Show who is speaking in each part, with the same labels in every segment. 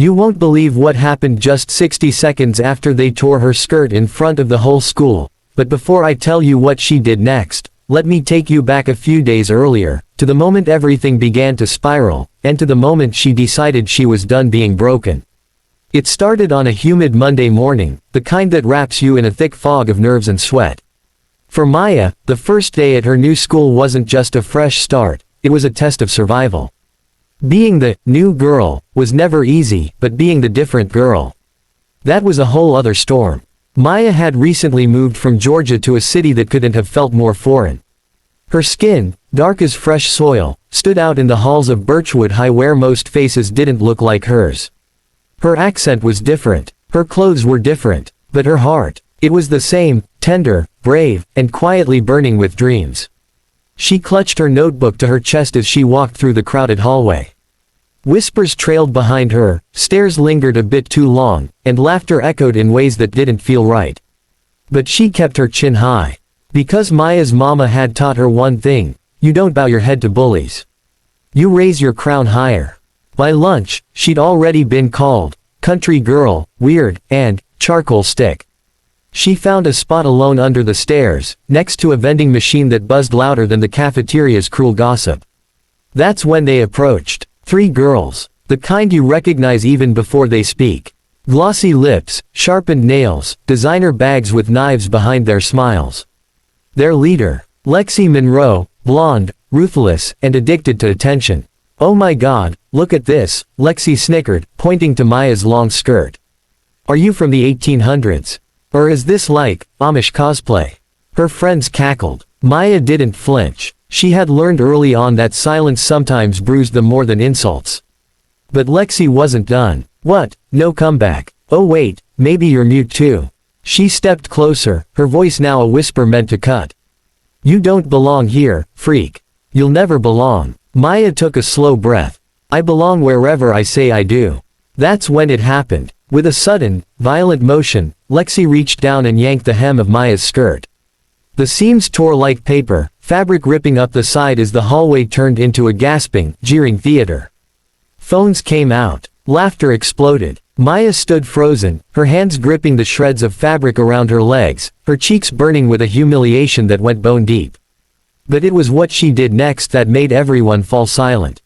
Speaker 1: You won't believe what happened just 60 seconds after they tore her skirt in front of the whole school, but before I tell you what she did next, let me take you back a few days earlier, to the moment everything began to spiral, and to the moment she decided she was done being broken. It started on a humid Monday morning, the kind that wraps you in a thick fog of nerves and sweat. For Maya, the first day at her new school wasn't just a fresh start, it was a test of survival. Being the new girl was never easy, but being the different girl, that was a whole other storm. Maya had recently moved from Georgia to a city that couldn't have felt more foreign. Her skin, dark as fresh soil, stood out in the halls of Birchwood High where most faces didn't look like hers. Her accent was different, her clothes were different, but her heart, it was the same, tender, brave, and quietly burning with dreams. She clutched her notebook to her chest as she walked through the crowded hallway. Whispers trailed behind her, stares lingered a bit too long, and laughter echoed in ways that didn't feel right. But she kept her chin high. Because Maya's mama had taught her one thing: you don't bow your head to bullies. You raise your crown higher. By lunch, she'd already been called country girl, weird, and charcoal stick. She found a spot alone under the stairs, next to a vending machine that buzzed louder than the cafeteria's cruel gossip. That's when they approached. 3 girls. The kind you recognize even before they speak. Glossy lips, sharpened nails, designer bags with knives behind their smiles. Their leader, Lexi Monroe, blonde, ruthless, and addicted to attention. "Oh my God, look at this," Lexi snickered, pointing to Maya's long skirt. "Are you from the 1800s? Or is this like Amish cosplay?" Her friends cackled. Maya didn't flinch. She had learned early on that silence sometimes bruised them more than insults. But Lexi wasn't done. "What? No comeback? Oh wait, maybe you're mute too." She stepped closer, her voice now a whisper meant to cut. "You don't belong here, freak. You'll never belong." Maya took a slow breath. "I belong wherever I say I do." That's when it happened. With a sudden, violent motion, Lexi reached down and yanked the hem of Maya's skirt. The seams tore like paper, fabric ripping up the side as the hallway turned into a gasping, jeering theater. Phones came out. Laughter exploded. Maya stood frozen, her hands gripping the shreds of fabric around her legs, her cheeks burning with a humiliation that went bone deep. But it was what she did next that made everyone fall silent.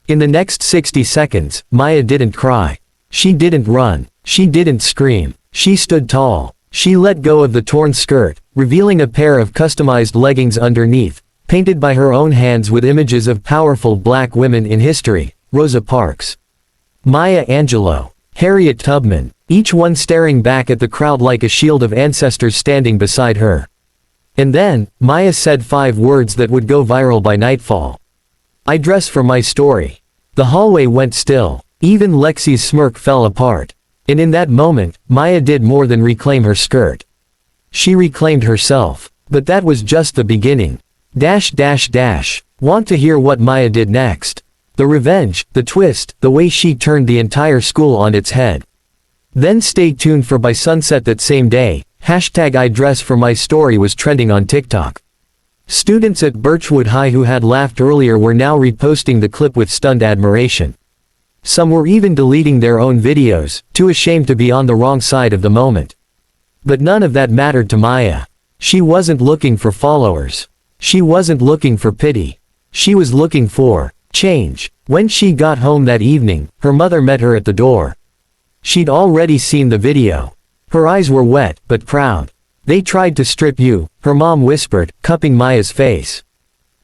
Speaker 1: In the next 60 seconds, Maya didn't cry. She didn't run. She didn't scream. She stood tall. She let go of the torn skirt, revealing a pair of customized leggings underneath, painted by her own hands with images of powerful black women in history: Rosa Parks, Maya Angelou, Harriet Tubman, each one staring back at the crowd like a shield of ancestors standing beside her. And then, Maya said 5 words that would go viral by nightfall. "I dress for my story." The hallway went still. Even Lexi's smirk fell apart. And in that moment, Maya did more than reclaim her skirt. She reclaimed herself. But that was just the beginning. Want to hear what Maya did next? The revenge, the twist, the way she turned the entire school on its head. Then stay tuned for by sunset that same day, #I dress for my story was trending on TikTok. Students at Birchwood High who had laughed earlier were now reposting the clip with stunned admiration. Some were even deleting their own videos, too ashamed to be on the wrong side of the moment. But none of that mattered to Maya. She wasn't looking for followers. She wasn't looking for pity. She was looking for change. When she got home that evening, her mother met her at the door. She'd already seen the video. Her eyes were wet, but proud. "They tried to strip you," her mom whispered, cupping Maya's face.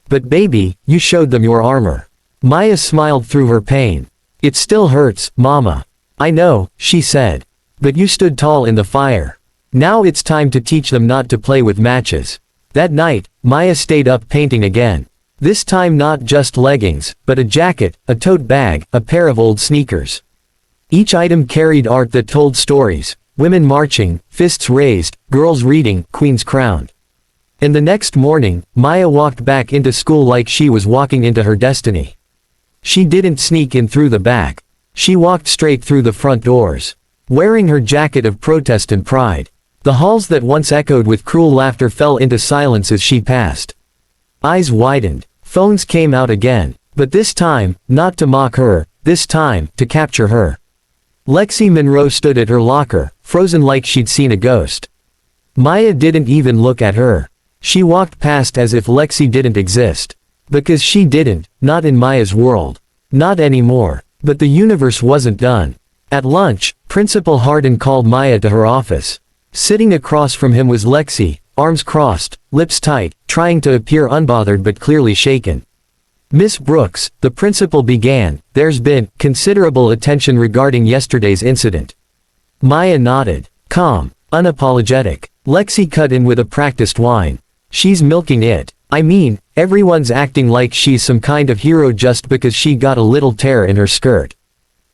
Speaker 1: "But baby, you showed them your armor." Maya smiled through her pain. "It still hurts, Mama." "I know," she said. "But you stood tall in the fire. Now it's time to teach them not to play with matches." That night, Maya stayed up painting again. This time not just leggings, but a jacket, a tote bag, a pair of old sneakers. Each item carried art that told stories: women marching, fists raised, girls reading, queens crowned. And the next morning, Maya walked back into school like she was walking into her destiny. She didn't sneak in through the back. She walked straight through the front doors, wearing her jacket of protest and pride. The halls that once echoed with cruel laughter fell into silence as she passed. Eyes widened. Phones came out again. But this time, not to mock her, this time, to capture her. Lexi Monroe stood at her locker, frozen like she'd seen a ghost. Maya didn't even look at her. She walked past as if Lexi didn't exist. Because she didn't, not in Maya's world. Not anymore. But the universe wasn't done. At lunch, Principal Hardin called Maya to her office. Sitting across from him was Lexi, arms crossed, lips tight, trying to appear unbothered but clearly shaken. "Miss Brooks," the principal began, "there's been considerable attention regarding yesterday's incident." Maya nodded. Calm, unapologetic. Lexi cut in with a practiced whine. "She's milking it. I mean, everyone's acting like she's some kind of hero just because she got a little tear in her skirt."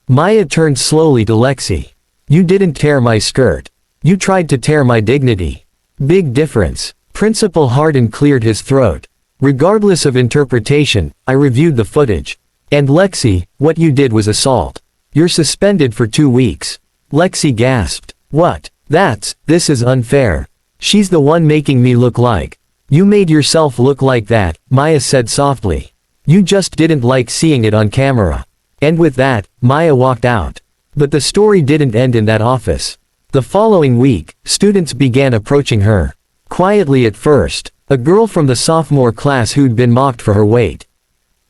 Speaker 1: Maya turned slowly to Lexi. "You didn't tear my skirt. You tried to tear my dignity. Big difference." Principal Hardin cleared his throat. "Regardless of interpretation, I reviewed the footage. And Lexi, what you did was assault. You're suspended for 2 weeks." Lexi gasped. "What? This is unfair. She's the one making me look like." "You made yourself look like that," Maya said softly. "You just didn't like seeing it on camera." And with that, Maya walked out. But the story didn't end in that office. The following week, students began approaching her. Quietly at first. A girl from the sophomore class who'd been mocked for her weight.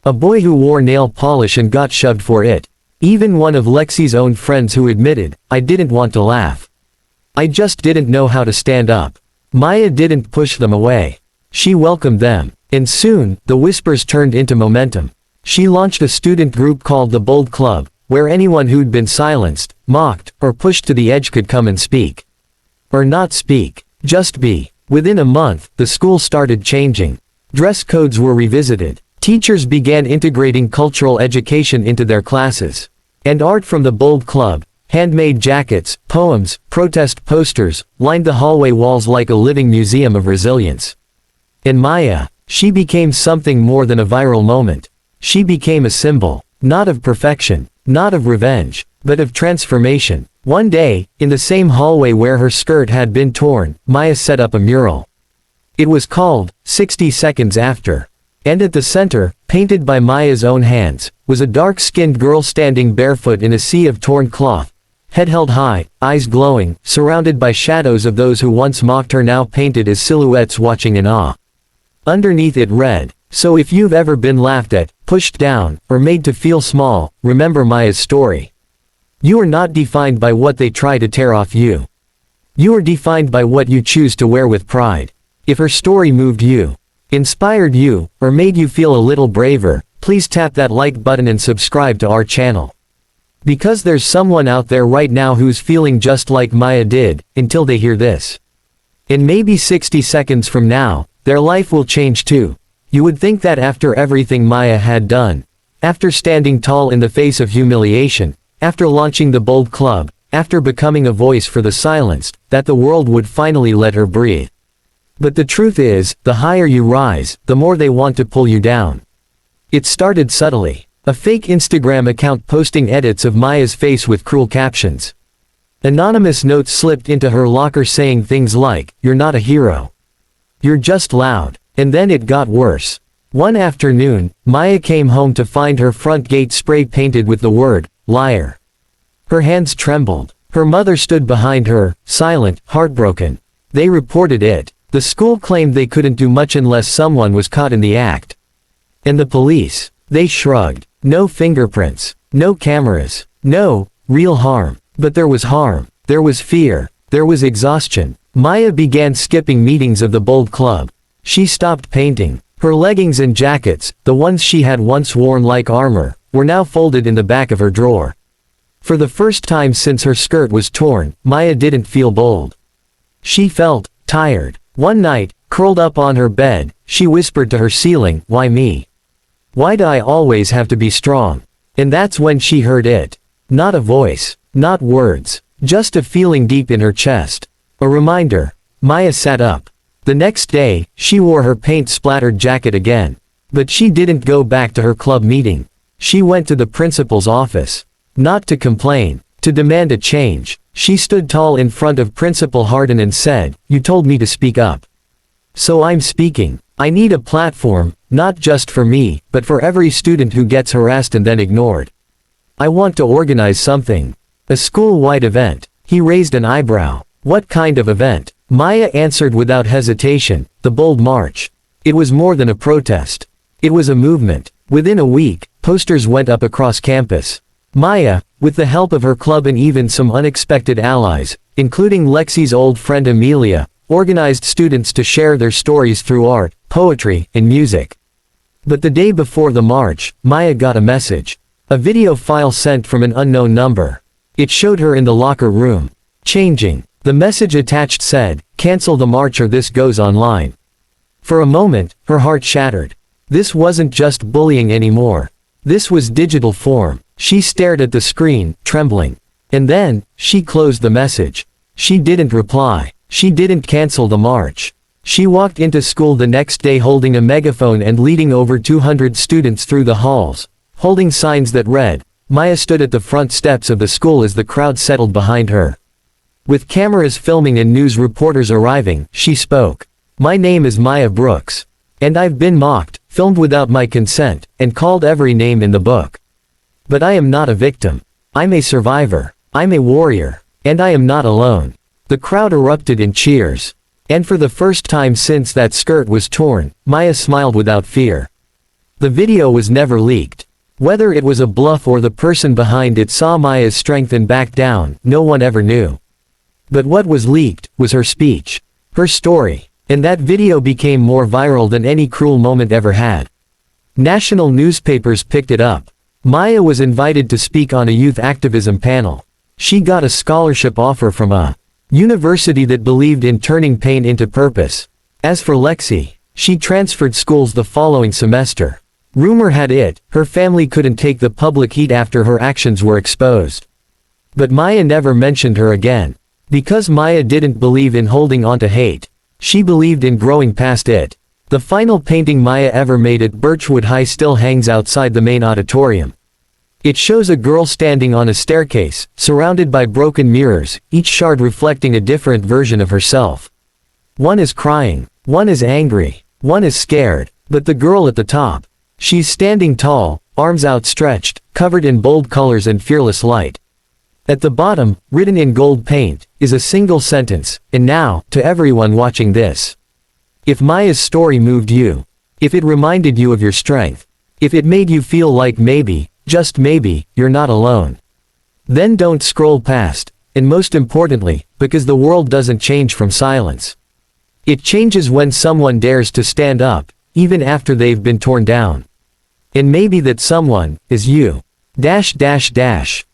Speaker 1: A boy who wore nail polish and got shoved for it. Even one of Lexi's own friends who admitted, "I didn't want to laugh. I just didn't know how to stand up." Maya didn't push them away. She welcomed them. And soon, the whispers turned into momentum. She launched a student group called the Bold Club, where anyone who'd been silenced, mocked, or pushed to the edge could come and speak. Or not speak, just be. Within a month, the school started changing. Dress codes were revisited. Teachers began integrating cultural education into their classes. And art from the Bold Club, handmade jackets, poems, protest posters, lined the hallway walls like a living museum of resilience. In Maya, she became something more than a viral moment. She became a symbol, not of perfection, not of revenge, but of transformation. One day, in the same hallway where her skirt had been torn, Maya set up a mural. It was called, 60 Seconds After. And at the center, painted by Maya's own hands, was a dark-skinned girl standing barefoot in a sea of torn cloth. Head held high, eyes glowing, surrounded by shadows of those who once mocked her now painted as silhouettes watching in awe. Underneath it read, "So if you've ever been laughed at, pushed down, or made to feel small, remember Maya's story. You are not defined by what they try to tear off you. You are defined by what you choose to wear with pride." If her story moved you, inspired you, or made you feel a little braver, please tap that like button and subscribe to our channel. Because there's someone out there right now who's feeling just like Maya did, until they hear this. And maybe 60 seconds from now, their life will change too. You would think that after everything Maya had done, after standing tall in the face of humiliation, after launching the Bold Club, after becoming a voice for the silenced, that the world would finally let her breathe. But the truth is, the higher you rise, the more they want to pull you down. It started subtly. A fake Instagram account posting edits of Maya's face with cruel captions. Anonymous notes slipped into her locker saying things like, "You're not a hero. You're just loud." And then it got worse. One afternoon, Maya came home to find her front gate spray painted with the word, "liar." Her hands trembled. Her mother stood behind her, silent, heartbroken. They reported it. The school claimed they couldn't do much unless someone was caught in the act. And the police? They shrugged. No fingerprints. No cameras. No real harm. But there was harm. There was fear. There was exhaustion. Maya began skipping meetings of the Bold Club. She stopped painting. Her leggings and jackets, the ones she had once worn like armor, were now folded in the back of her drawer. For the first time since her skirt was torn, Maya didn't feel bold. She felt tired. One night, curled up on her bed, she whispered to her ceiling, "Why me? Why do I always have to be strong?" And that's when she heard it. Not a voice. Not words. Just a feeling deep in her chest. A reminder. Maya sat up. The next day, she wore her paint-splattered jacket again. But she didn't go back to her club meeting. She went to the principal's office. Not to complain. To demand a change. She stood tall in front of Principal Hardin and said, "You told me to speak up. So I'm speaking. I need a platform, not just for me, but for every student who gets harassed and then ignored. I want to organize something. A school-wide event. He raised an eyebrow. What kind of event? Maya answered without hesitation, the Bold March. It was more than a protest. It was a movement. Within a week, posters went up across campus. Maya, with the help of her club and even some unexpected allies, including Lexi's old friend Amelia, organized students to share their stories through art, poetry, and music. But the day before the march, Maya got a message. A video file sent from an unknown number. It showed her in the locker room. Changing. The message attached said, "Cancel the march or this goes online." For a moment, her heart shattered. This wasn't just bullying anymore. This was digital form. She stared at the screen, trembling. And then, she closed the message. She didn't reply. She didn't cancel the march. She walked into school the next day holding a megaphone and leading over 200 students through the halls, holding signs that read, Maya stood at the front steps of the school as the crowd settled behind her. With cameras filming and news reporters arriving, she spoke. "My name is Maya Brooks. And I've been mocked, filmed without my consent, and called every name in the book. But I am not a victim. I'm a survivor. I'm a warrior. And I am not alone." The crowd erupted in cheers. And for the first time since that skirt was torn, Maya smiled without fear. The video was never leaked. Whether it was a bluff or the person behind it saw Maya's strength and backed down, no one ever knew. But what was leaked was her speech. Her story. And that video became more viral than any cruel moment ever had. National newspapers picked it up. Maya was invited to speak on a youth activism panel. She got a scholarship offer from a university that believed in turning pain into purpose. As for Lexi, she transferred schools the following semester. Rumor had it, her family couldn't take the public heat after her actions were exposed. But Maya never mentioned her again. Because Maya didn't believe in holding on to hate. She believed in growing past it. The final painting Maya ever made at Birchwood High still hangs outside the main auditorium. It shows a girl standing on a staircase, surrounded by broken mirrors, each shard reflecting a different version of herself. One is crying, one is angry, one is scared, but the girl at the top, she's standing tall, arms outstretched, covered in bold colors and fearless light. At the bottom, written in gold paint, is a single sentence, "And now, to everyone watching this. If Maya's story moved you, if it reminded you of your strength, if it made you feel like maybe, just maybe, you're not alone. Then don't scroll past, and most importantly, because the world doesn't change from silence. It changes when someone dares to stand up, even after they've been torn down. And maybe that someone, is you. Dash dash dash.